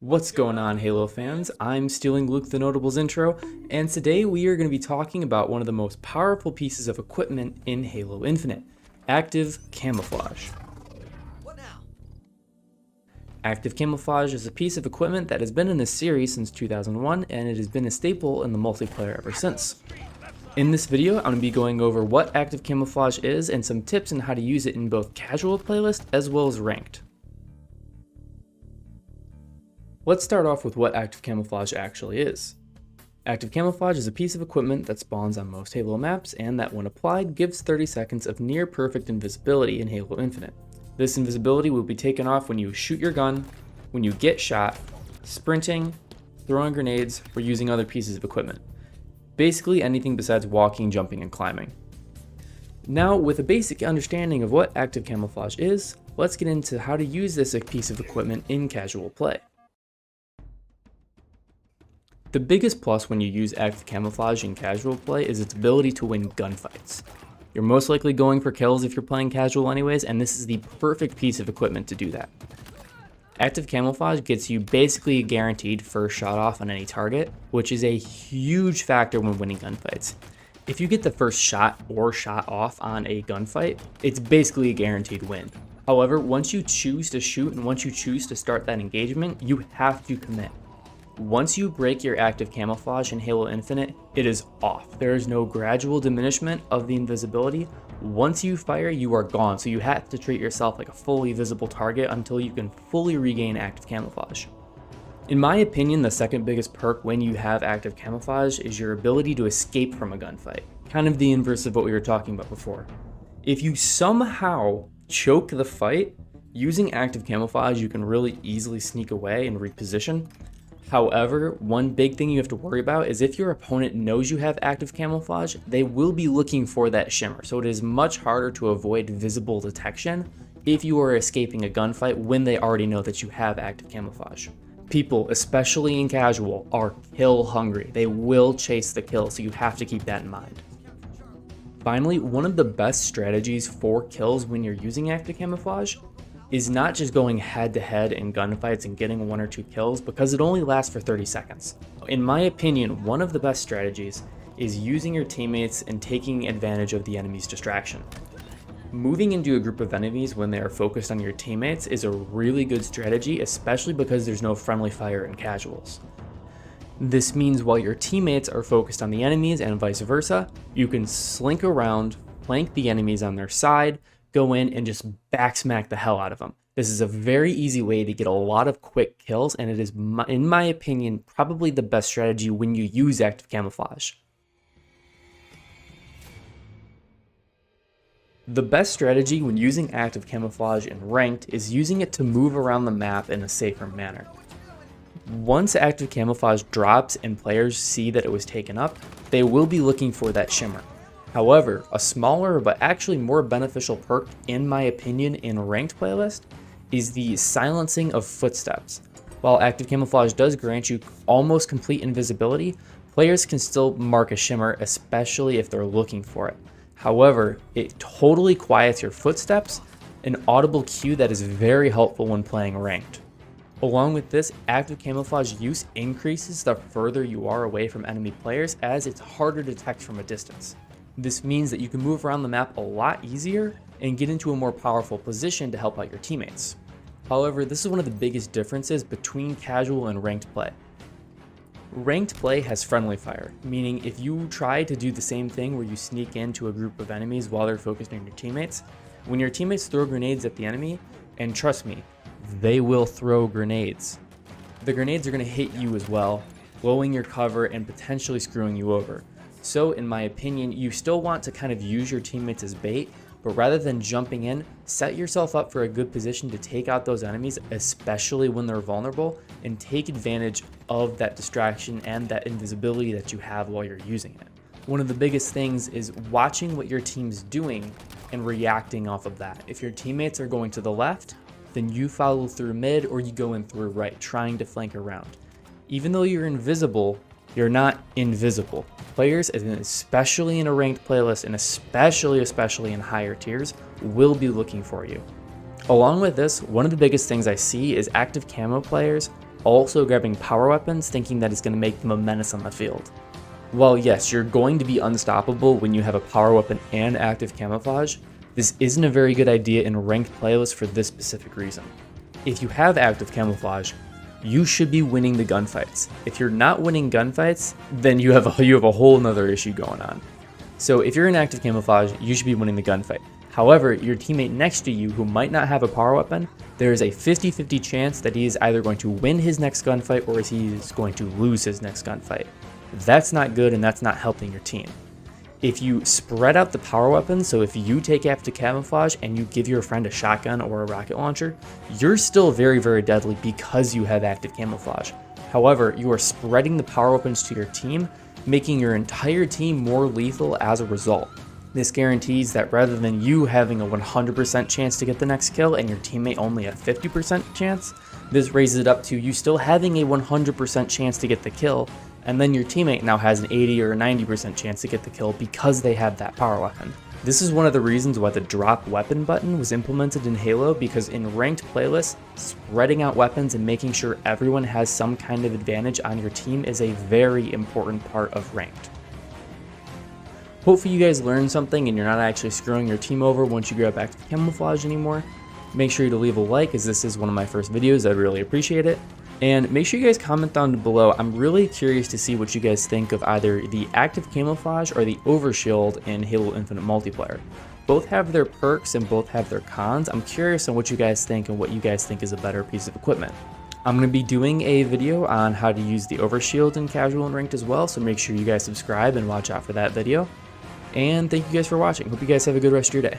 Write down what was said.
What's going on, Halo fans? I'm stealing Luke the Notable's intro, and today we are going to be talking about one of the most powerful pieces of equipment in Halo Infinite, active camouflage. What now? Active camouflage is a piece of equipment that has been in this series since 2001, and it has been a staple in the multiplayer ever since. In this video, I'm going to be going over what active camouflage is and some tips on how to use it in both casual playlist as well as ranked. Let's start off with what active camouflage actually is. Active camouflage is a piece of equipment that spawns on most Halo maps and that when applied gives 30 seconds of near perfect invisibility in Halo Infinite. This invisibility will be taken off when you shoot your gun, when you get shot, sprinting, throwing grenades, or using other pieces of equipment. Basically anything besides walking, jumping, and climbing. Now, with a basic understanding of what active camouflage is, let's get into how to use this piece of equipment in casual play. The biggest plus when you use active camouflage in casual play is its ability to win gunfights. You're most likely going for kills if you're playing casual anyways, and this is the perfect piece of equipment to do that. Active camouflage gets you basically a guaranteed first shot off on any target, which is a huge factor when winning gunfights. If you get the first shot or shot off on a gunfight, it's basically a guaranteed win. However, once you choose to shoot and once you choose to start that engagement, you have to commit. Once you break your active camouflage in Halo Infinite, it is off. There is no gradual diminishment of the invisibility. Once you fire, you are gone, so you have to treat yourself like a fully visible target until you can fully regain active camouflage. In my opinion, the second biggest perk when you have active camouflage is your ability to escape from a gunfight. Kind of the inverse of what we were talking about before. If you somehow choke the fight, using active camouflage, you can really easily sneak away and reposition. However, one big thing you have to worry about is if your opponent knows you have active camouflage, they will be looking for that shimmer. So it is much harder to avoid visible detection if you are escaping a gunfight when they already know that you have active camouflage. People, especially in casual, are kill hungry. They will chase the kill, so you have to keep that in mind. Finally, one of the best strategies for kills when you're using active camouflage is not just going head to head in gunfights and getting 1 or 2 kills, because it only lasts for 30 seconds. In my opinion, one of the best strategies is using your teammates and taking advantage of the enemy's distraction. Moving into a group of enemies when they are focused on your teammates is a really good strategy, especially because there's no friendly fire in casuals. This means while your teammates are focused on the enemies and vice versa, you can slink around, flank the enemies on their side, go in and just backsmack the hell out of them. This is a very easy way to get a lot of quick kills, and it is, in my opinion, probably the best strategy when you use active camouflage. The best strategy when using active camouflage in ranked is using it to move around the map in a safer manner. Once active camouflage drops and players see that it was taken up, they will be looking for that shimmer. However, a smaller but actually more beneficial perk, in my opinion, in ranked playlist is the silencing of footsteps. While active camouflage does grant you almost complete invisibility, players can still mark a shimmer, especially if they're looking for it. However, it totally quiets your footsteps, an audible cue that is very helpful when playing ranked. Along with this, active camouflage use increases the further you are away from enemy players, as it's harder to detect from a distance. This means that you can move around the map a lot easier and get into a more powerful position to help out your teammates. However, this is one of the biggest differences between casual and ranked play. Ranked play has friendly fire, meaning if you try to do the same thing where you sneak into a group of enemies while they're focused on your teammates, when your teammates throw grenades at the enemy, and trust me, they will throw grenades. The grenades are going to hit you as well, blowing your cover and potentially screwing you over. So in my opinion, you still want to kind of use your teammates as bait, but rather than jumping in, set yourself up for a good position to take out those enemies, especially when they're vulnerable, and take advantage of that distraction and that invisibility that you have while you're using it. One of the biggest things is watching what your team's doing and reacting off of that. If your teammates are going to the left, then you follow through mid or you go in through right, trying to flank around. Even though you're invisible, you're not invisible. Players, especially in a ranked playlist and especially in higher tiers, will be looking for you. Along with this, one of the biggest things I see is active camo players also grabbing power weapons thinking that it's going to make them a menace on the field. While yes, you're going to be unstoppable when you have a power weapon and active camouflage, this isn't a very good idea in ranked playlists for this specific reason. If you have active camouflage, you should be winning the gunfights. If you're not winning gunfights, then you have a whole nother issue going on. So if you're in active camouflage, you should be winning the gunfight. However, your teammate next to you who might not have a power weapon, there is a 50-50 chance that he is either going to win his next gunfight or he is going to lose his next gunfight. That's not good and that's not helping your team. If you spread out the power weapons, so if you take active camouflage and you give your friend a shotgun or a rocket launcher, you're still very, very deadly because you have active camouflage. However, you are spreading the power weapons to your team, making your entire team more lethal as a result. This guarantees that rather than you having a 100% chance to get the next kill and your teammate only a 50% chance, this raises it up to you still having a 100% chance to get the kill, and then your teammate now has an 80 or a 90% chance to get the kill because they have that power weapon. This is one of the reasons why the drop weapon button was implemented in Halo, because in ranked playlists, spreading out weapons and making sure everyone has some kind of advantage on your team is a very important part of ranked. Hopefully you guys learned something and you're not actually screwing your team over once you grab active camouflage anymore. Make sure to leave a like, as this is one of my first videos. I'd really appreciate it. And make sure you guys comment down below. I'm really curious to see what you guys think of either the active camouflage or the overshield in Halo Infinite multiplayer. Both have their perks and both have their cons. I'm curious on what you guys think and what you guys think is a better piece of equipment. I'm going to be doing a video on how to use the overshield in casual and ranked as well, so make sure you guys subscribe and watch out for that video. And thank you guys for watching. Hope you guys have a good rest of your day.